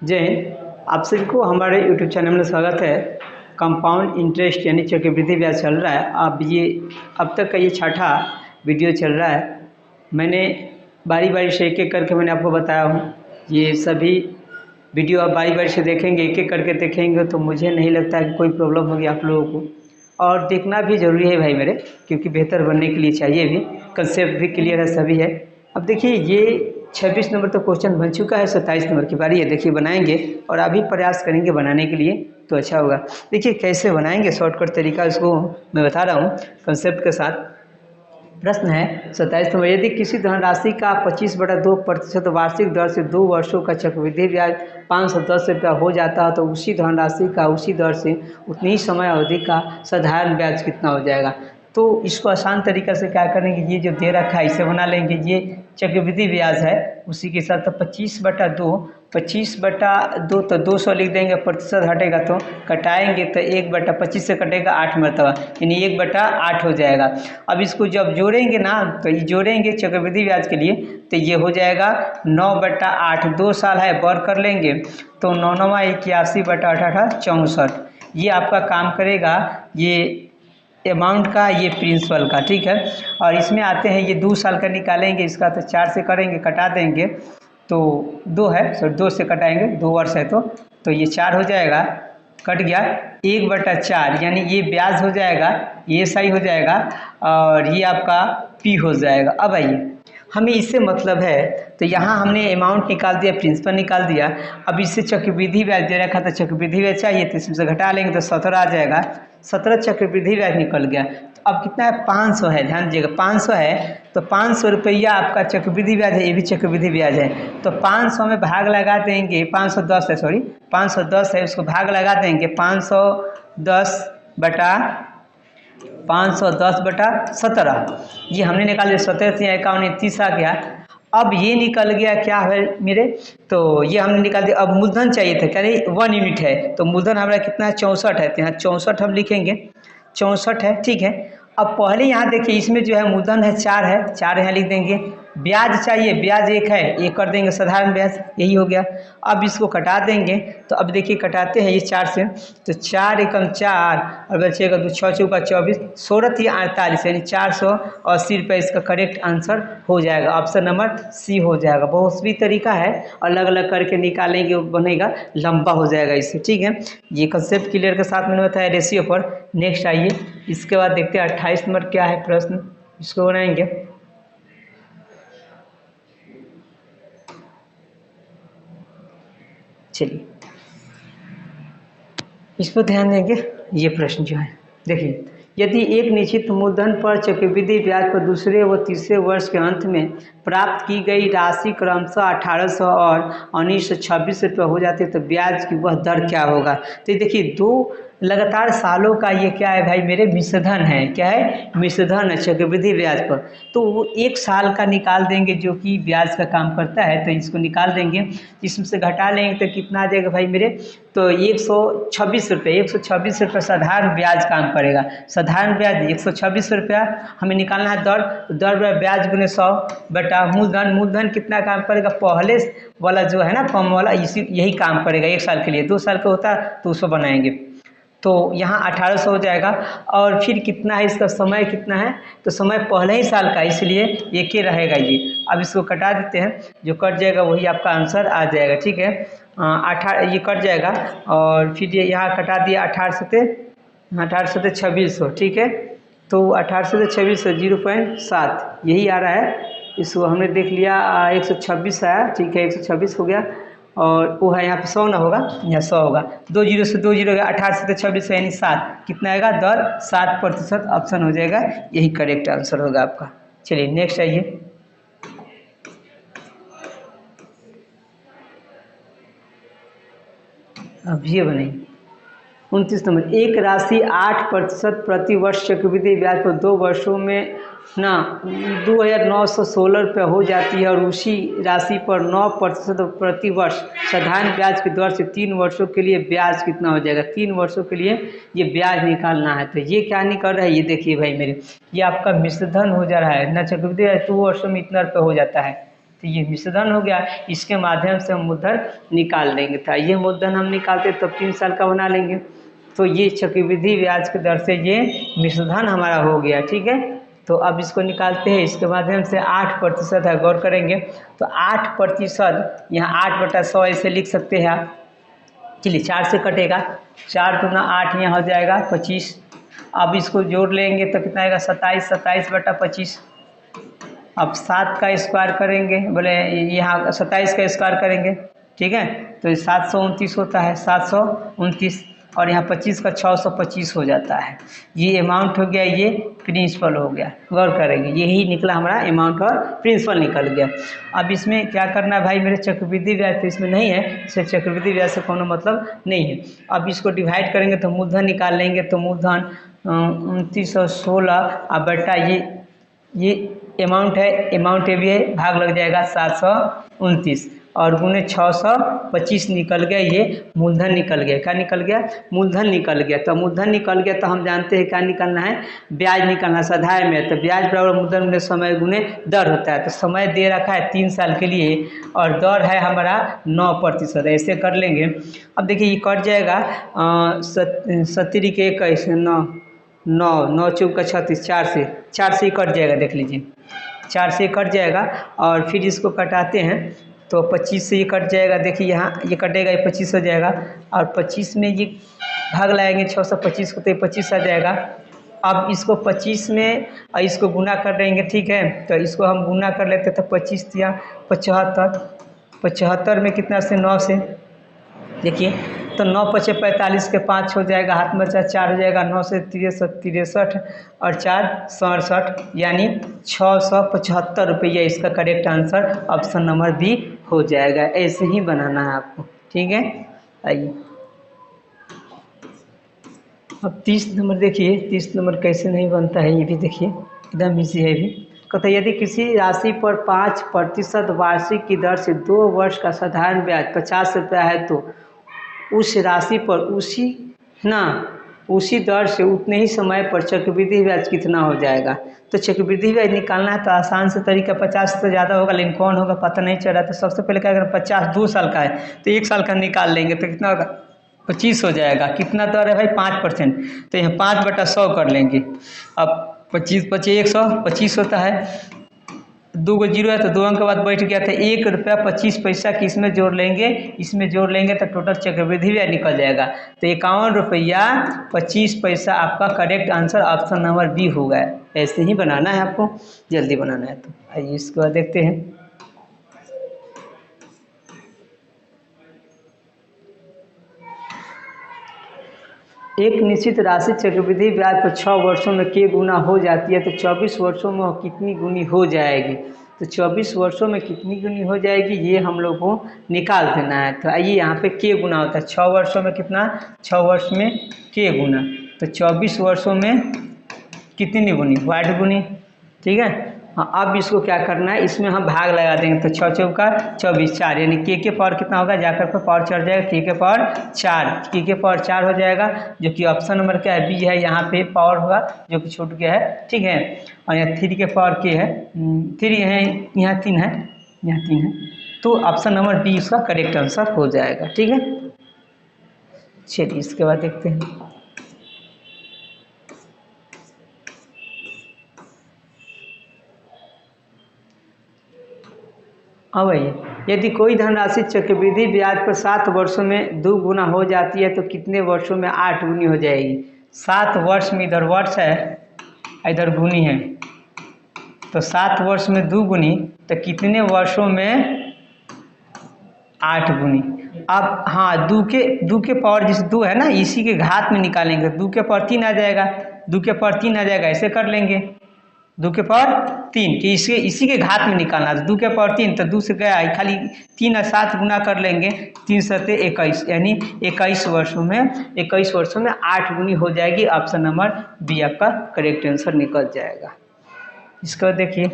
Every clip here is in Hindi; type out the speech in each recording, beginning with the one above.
जय हिंद। आप सभी को हमारे यूट्यूब चैनल में स्वागत है। कंपाउंड इंटरेस्ट यानी चक्रवृद्धि ब्याज चल रहा है। अब तक का ये छठा वीडियो चल रहा है। मैंने बारी बारी से एक एक करके मैंने आपको बताया हूँ। ये सभी वीडियो आप बारी बारी से देखेंगे, एक एक करके देखेंगे तो मुझे नहीं लगता है कि कोई प्रॉब्लम होगी आप लोगों को। और देखना भी ज़रूरी है भाई मेरे, क्योंकि बेहतर बनने के लिए चाहिए भी। कंसेप्ट भी क्लियर है, सभी है। अब देखिए, ये 26 नंबर तो क्वेश्चन बन चुका है। 27 नंबर की बारी है। देखिए बनाएंगे और अभी प्रयास करेंगे बनाने के लिए, तो अच्छा होगा। देखिए कैसे बनाएंगे, शॉर्टकट तरीका इसको मैं बता रहा हूँ कंसेप्ट के साथ। प्रश्न है 27 नंबर, यदि किसी धनराशि का 25/2% वार्षिक दर से 2 वर्षों का चक्रवृद्धि ब्याज 510 रुपया हो जाता है, तो उसी धनराशि का उसी दर से उतनी ही समय अवधि का साधारण ब्याज कितना हो जाएगा। तो इसको आसान तरीका से क्या करेंगे, ये जो दे रखा है इसे बना लेंगे। ये चक्रवृद्धि ब्याज है, उसी के साथ तो 25/2 तो 200 लिख देंगे। प्रतिशत हटेगा तो कटाएंगे तो 1/25 से कटेगा 8 मरतबा, यानी 1/8 हो जाएगा। अब इसको जब जोड़ेंगे ना, तो ये जोड़ेंगे चक्रवृद्धि ब्याज के लिए, तो ये हो जाएगा 9/8। 2 साल है, बर कर लेंगे तो 9×9 = 81/8 = 64। ये आपका काम करेगा, ये अमाउंट का, ये प्रिंसिपल का, ठीक है। और इसमें आते हैं, ये 2 साल का निकालेंगे, इसका तो 4 से करेंगे, कटा देंगे तो 2 है, सो 2 से कटाएंगे, 2 वर्ष है तो ये 4 हो जाएगा, कट गया 1/4, यानी ये ब्याज हो जाएगा, ये सही हो जाएगा और ये आपका पी हो जाएगा। अब आइए, हमें इससे मतलब है, तो यहाँ हमने अमाउंट निकाल दिया, प्रिंसिपल निकाल दिया। अब इससे चक्रवृद्धि ब्याज दे रखा था, चक्रवृद्धि ब्याज चाहिए तो इसमें से घटा लेंगे तो 17 आ जाएगा। 17 चक्रवृद्धि ब्याज निकल गया। तो अब कितना है, 500 है। ध्यान दीजिएगा, 500 है तो 500 रुपया आपका चक्रवृद्धि ब्याज है, ये भी चक्रवृद्धि ब्याज है। तो 500 में भाग लगा देंगे, 510 है, सॉरी 510 है, उसको भाग लगा देंगे 510/17, ये हमने निकाल दिया। 17 से 51 30 आ गया। अब ये निकल गया क्या है मेरे, तो ये हमने निकाल दिया। अब मूलधन चाहिए था, क्या नहीं, 1 यूनिट है, तो मूलधन हमारा कितना है, 64 है। तो यहाँ 64 हम लिखेंगे, 64 है, ठीक है। अब पहले यहाँ देखिए, इसमें जो है मूलधन है 4 है, 4 यहाँ लिख देंगे। ब्याज चाहिए, ब्याज 1 है, 1 कर देंगे, साधारण ब्याज, यही हो गया। अब इसको कटा देंगे, तो अब देखिए कटाते हैं ये 4 से, तो 4 एकम 4 और बचेगा 2 6 चौका 24, 16 या 48, यानी 480 रुपये इसका करेक्ट आंसर हो जाएगा। ऑप्शन नंबर सी हो जाएगा। बहुत भी तरीका है, अलग अलग करके निकालेंगे, बनेगा, लंबा हो जाएगा इससे, ठीक है। ये कंसेप्ट क्लियर के साथ मैंने बताया रेशियो पर। नेक्स्ट आइए, इसके बाद देखते हैं 28 नंबर क्या है प्रश्न, इसको बनाएंगे। चलिए इस पर ध्यान देंगे। ये प्रश्न जो है, देखिए, यदि एक निश्चित मूलधन पर चक्रवृद्धि ब्याज पर दूसरे व तीसरे वर्ष के अंत में प्राप्त की गई राशि क्रमशः 1800 और 1926 रुपये हो जाती है, तो ब्याज की वह दर क्या होगा। तो ये देखिए, 2 लगातार सालों का ये क्या है भाई मेरे, मिश्रधन है। क्या है, मिश्रधन है चक्रवृद्धि ब्याज पर। तो वो 1 साल का निकाल देंगे, जो कि ब्याज का काम करता है, तो इसको निकाल देंगे, इसमें से घटा लेंगे तो कितना आ जाएगा भाई मेरे, तो 126 रुपये। 126 रुपये साधारण ब्याज काम करेगा। साधारण ब्याज 126 रुपया हमें निकालना है। दर ब्याज गुने 100 बटा मूलधन। मूलधन कितना काम करेगा, पहले वाला जो है ना, कम वाला, इसी यही काम करेगा 1 साल के लिए। 2 साल का होता तो उसको बनाएंगे, तो यहाँ 1800 हो जाएगा। और फिर कितना है, इसका समय कितना है, तो समय पहले ही साल का, इसलिए एक ही रहेगा ये। अब इसको कटा देते हैं, जो कट जाएगा वही आपका आंसर आ जाएगा, ठीक है। 18 ये कट जाएगा और फिर ये यहाँ कटा दिया 18 से 2600, ठीक है। तो 18 से 2600 0.7 यही आ रहा है। इसको हमने देख लिया, 126 आया, ठीक है, 126 हो गया। और वो है यहाँ पे 100 ना होगा, यहाँ 100 होगा। 2 जीरो से 2 जीरो गया, 18 से 26 यानी 7, कितना आएगा, दर 7%। ऑप्शन हो जाएगा, यही करेक्ट आंसर होगा आपका। चलिए नेक्स्ट आइए। अब ये बनेगी 29 नंबर, एक राशि 8% प्रति वर्ष चक्रवृद्धि ब्याज पर 2 वर्षों में ना 2916 रुपये हो जाती है, और उसी राशि पर 9% प्रति वर्ष साधारण ब्याज की दर से 3 वर्षों के लिए ब्याज कितना हो जाएगा। 3 वर्षों के लिए ये ब्याज निकालना है। तो ये क्या निकल रहा है, ये देखिए भाई मेरे, ये आपका मिश्रधन हो जा रहा है ना, चक्रवृद्धि ब्याज 2 वर्षों में इतना रुपये हो जाता है। तो ये मिश्रधन हो गया, इसके माध्यम से हम मूलधन निकाल लेंगे। था ये मूलधन हम निकालते तब 3 साल का बना लेंगे। तो ये चक्रवृद्धि ब्याज की दर से ये मिश्रधन हमारा हो गया, ठीक है। तो अब इसको निकालते हैं, इसके माध्यम से 8% है, गौर करेंगे तो 8%, यहाँ 8/100 ऐसे लिख सकते हैं आप। चलिए 4 से कटेगा, 4 दूना 8, यहाँ हो जाएगा 25। अब इसको जोड़ लेंगे तो कितना आएगा 27, 27/25। अब 7 का स्क्वायर करेंगे, बोले यहाँ 27 का स्क्वायर करेंगे, ठीक है, तो 729 होता है, 729, और यहाँ 25 का 625 हो जाता है। ये अमाउंट हो गया, ये प्रिंसिपल हो गया। गौर करेंगे यही निकला हमारा अमाउंट और प्रिंसिपल निकल गया। अब इसमें क्या करना है भाई, मेरे चक्रवृद्धि ब्याज तो इसमें नहीं है, सिर्फ चक्रवृद्धि ब्याज से कोनो मतलब नहीं है। अब इसको डिवाइड करेंगे तो मूलधन निकाल लेंगे, तो मूलधन 2916 अब बेटा ये अमाउंट है, अमाउंट ये भी है, भाग लग जाएगा 729 और गुने 625 निकल गया, ये मूलधन निकल गया। क्या निकल गया, मूलधन निकल गया। तो मूलधन निकल गया तो हम जानते हैं क्या निकलना है, ब्याज निकलना स्वाध्याय में। तो ब्याज बराबर मूलधन गुने समय गुने दर होता है। तो समय दे रखा है 3 साल के लिए और दर है हमारा 9%, ऐसे कर लेंगे। अब देखिए ये कट जाएगा 70 के 21, 9 चौक का 36, 4 से ही कट जाएगा, देख लीजिए 4 से कट जाएगा। और फिर इसको कटाते हैं तो 25 से ये कट जाएगा, देखिए यहाँ ये कटेगा, ये 25 हो जाएगा, और 25 में ये भाग लाएंगे 625 को तो ये 25 आ जाएगा। अब इसको 25 में और इसको गुना कर देंगे, ठीक है, तो इसको हम गुना कर लेते तो 25 या 75, 75 में कितना से 9 से, देखिए तो 9 पचे 45 के 5 हो जाएगा, हाथ में 4 हो जाएगा, 9 से 63 और 4 67, यानी 675 रुपया इसका correct answer option number B हो जाएगा। ऐसे ही बनाना है आपको, ठीक है। आइए अब 30 नंबर देखिए, 30 नंबर कैसे नहीं बनता है, ये भी देखिए एकदम ईजी है। भी कहता है यदि किसी राशि पर 5% वार्षिक की दर से 2 वर्ष का साधारण ब्याज 50 रुपया है तो उस राशि पर उसी दर से उतने ही समय पर चक्रवृद्धि ब्याज कितना हो जाएगा। तो चक्रवृद्धि ब्याज निकालना है तो आसान से तरीका 50 से ज़्यादा होगा, लेकिन कौन होगा पता नहीं चल रहा। तो सबसे पहले क्या करें, 50 2 साल का है तो 1 साल का निकाल लेंगे तो कितना होगा, 25 हो जाएगा। कितना दर है भाई 5%, तो यहाँ 5/100 कर लेंगे। अब 25 पचे 125 होता है, 2 को 0 है तो 2 अंक के बाद बैठ गया था, 1 रुपया 25 पैसा की इसमें जोड़ लेंगे, इसमें जोड़ लेंगे तो टोटल चक्रवृद्धि ब्याज निकल जाएगा। तो 51 रुपया 25 पैसा आपका correct answer option number B होगा। ऐसे ही बनाना है आपको, जल्दी बनाना है। तो आइए इसको बाद देखते हैं। एक निश्चित राशि चक्रवृद्धि ब्याज पर 6 वर्षों में के गुना हो जाती है, तो 24 वर्षों में वो कितनी गुनी हो जाएगी। तो 24 वर्षों में कितनी गुनी हो जाएगी ये हम लोग को निकाल देना है। तो आइए यहाँ पे के गुना होता है 6 वर्षों में, कितना 6 वर्ष में के गुना, तो 24 वर्षों में कितनी गुनी, 8 गुनी, ठीक है। हाँ अब इसको क्या करना है, इसमें हम भाग लगा देंगे तो 6 चौका 24, 4, यानी के पावर कितना होगा, जाकर पे पावर चढ़ जाएगा, के पावर 4, के पावर 4 हो जाएगा, जो कि ऑप्शन नंबर क्या है, बी है। यहाँ पे पावर होगा जो कि छूट गया है, ठीक है। और यहाँ 3 के पावर के है, 3 है, यहाँ 3 है, यहाँ 3 है, तो ऑप्शन नंबर बी इसका करेक्ट आंसर हो जाएगा, ठीक है। चलिए इसके बाद देखते हैं। अब आइए, यदि कोई धनराशि चक्रवृद्धि ब्याज पर 7 वर्षों में 2 गुना हो जाती है तो कितने वर्षों में 8 गुनी हो जाएगी। 7 वर्ष में, इधर वर्ष है इधर गुनी है, तो 7 वर्ष में 2 गुनी, तो कितने वर्षों में 8 गुनी। अब हाँ 2 के पावर जिस 2 है ना, इसी के घात में निकालेंगे, 2 के पावर 3 आ जाएगा, 2 के पावर 3 आ जाएगा, ऐसे कर लेंगे 2 के पावर 3 कि इसी के घात में निकालना। तो 2 के पावर 3 तो 2 से गया, खाली 3 और 7 गुना कर लेंगे, 3 सते 21, यानी 21 वर्षों में 8 गुनी हो जाएगी। ऑप्शन नंबर बी आपका करेक्ट आंसर निकल जाएगा। इसको देखिए,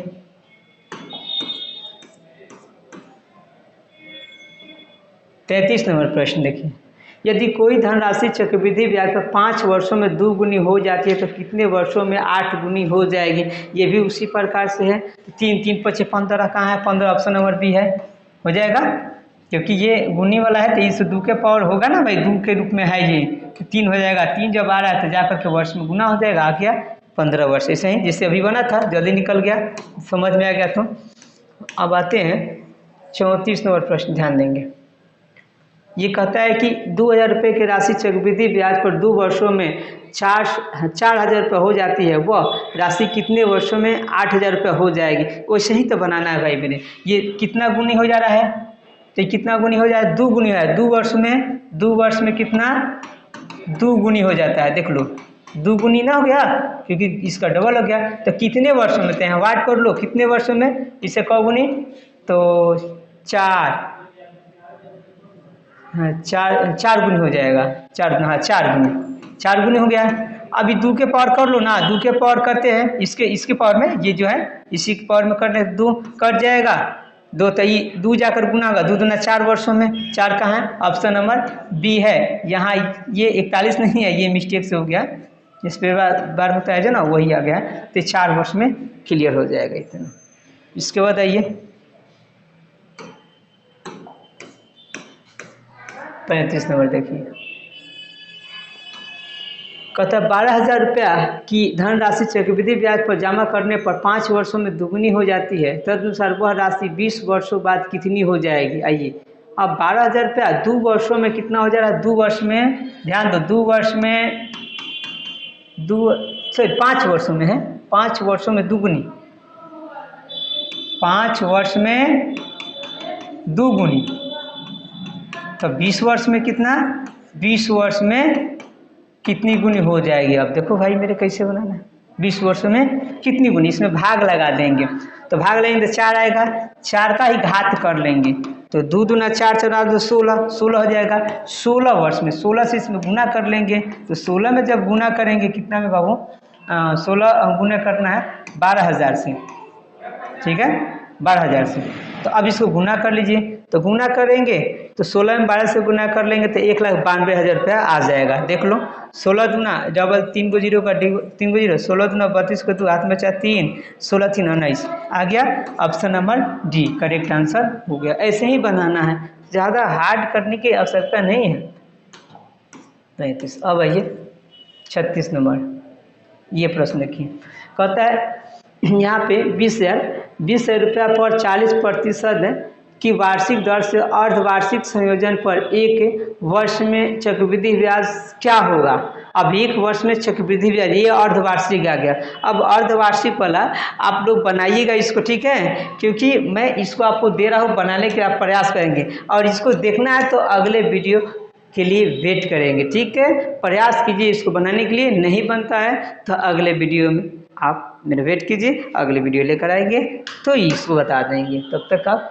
तैंतीस नंबर प्रश्न देखिए, यदि कोई धनराशि चक्रवृद्धि ब्याज पर 5 वर्षों में 2 गुनी हो जाती है तो कितने वर्षों में 8 गुनी हो जाएगी। ये भी उसी प्रकार से है। 3 3 5 15 कहाँ है, 15 ऑप्शन नंबर बी है, हो जाएगा। क्योंकि ये गुनी वाला है तो इस 2 के पावर होगा ना भाई, 2 के रूप में है ये, तो 3 हो जाएगा। 3 जब आ रहा है तो जाकर के वर्ष में गुना हो जाएगा, आ गया 15 वर्ष। ऐसे ही जैसे अभी बना था, जल्दी निकल गया, समझ में आ गया। तो अब आते हैं 34 नंबर प्रश्न, ध्यान देंगे। ये कहता है कि 2,000 रुपये की राशि चक्रवृद्धि ब्याज पर 2 वर्षों में 4,000 रुपये हो जाती है, वह राशि कितने वर्षों में 8,000 रुपये हो जाएगी। वैसे ही तो बनाना है भाई मेरे। ये कितना गुनी हो जा रहा है, तो कितना गुनी हो जाए, 2 गुनी है। 2 वर्ष में कितना, 2 गुनी हो जाता है। देख लो 2 गुनी ना हो गया, क्योंकि इसका डबल हो गया। तो कितने वर्षों में, तो यहाँ वाट कर लो कितने वर्षों में, इसे कौ गुनी, तो 4, हाँ 4 गुनी हो जाएगा। 4 गुनी हो गया। अभी 2 के पावर कर लो ना, 2 के पावर करते हैं, इसके पावर में, ये जो है इसी के पावर में करने 2 कट जाएगा, 2 तो ये 2 जाकर गुना होगा, 2 दूना 4 वर्षों में। 4 कहाँ है, ऑप्शन नंबर बी है। यहाँ ये 41 नहीं है, ये मिस्टेक से हो गया, जिस पे बार होता है जो ना, वही आ गया। तो 4 वर्ष में क्लियर हो जाएगा इतना। इसके बाद आइए 35 नंबर, देखिए कहता 12,000 रुपया की धनराशि चक्रवृद्धि ब्याज पर जमा करने पर 5 वर्षों में दुगनी हो जाती है, तदनुसार वह राशि 20 वर्षों बाद कितनी हो जाएगी। आइए अब 12,000 रुपया 2 वर्षों में कितना हो जा रहा है, 2 वर्ष में, ध्यान दो, 2 वर्ष में 5 वर्षों में है, 5 वर्षों में दुगनी, 5 वर्ष में 2 गुनी, तो 20 वर्ष में कितना, 20 वर्ष में कितनी गुनी हो जाएगी। अब देखो भाई मेरे कैसे बनाना है, 20 वर्षों में कितनी गुनी, इसमें भाग लगा देंगे, तो भाग लेंगे तो 4 आएगा, 4 का ही घात कर लेंगे, तो 2 दूना 4 4 16 16 हो जाएगा। 16 वर्ष में 16 से इसमें गुना कर लेंगे, तो 16 में जब गुना करेंगे कितना में बाबू, 16 गुना करना है 12,000 से, ठीक है 12,000 से। तो अब इसको गुना कर लीजिए, तो गुना करेंगे तो 16 में 12 से गुना कर लेंगे तो 1,92,000 रुपया आ जाएगा। देख लो 16 दूना डबल 3 को 0 का 3 को 0, 16 दूना 32 को 2 हाथ में 4 3, 16 3 19 आ गया। Option number D correct answer हो गया। ऐसे ही बनाना है, ज़्यादा हार्ड करने की आवश्यकता नहीं है। 35 अब आइए 36 नंबर, ये प्रश्न देखिए, कहता है यहाँ पे 20,000 रुपया पर 40% की वार्षिक दर से अर्धवार्षिक संयोजन पर 1 वर्ष में चक्रवृद्धि ब्याज क्या होगा। अब 1 वर्ष में चक्रवृद्धि ब्याज, ये अर्धवार्षिक आ गया। अब अर्धवार्षिक वाला आप लोग बनाइएगा इसको, ठीक है, क्योंकि मैं इसको आपको दे रहा हूँ बनाने के, आप प्रयास करेंगे और इसको देखना है तो अगले वीडियो के लिए वेट करेंगे, ठीक है। प्रयास कीजिए इसको बनाने के लिए, नहीं बनता है तो अगले वीडियो में आप मेरा वेट कीजिए, अगले वीडियो लेकर आएंगे तो इसको बता देंगे। तब तक आप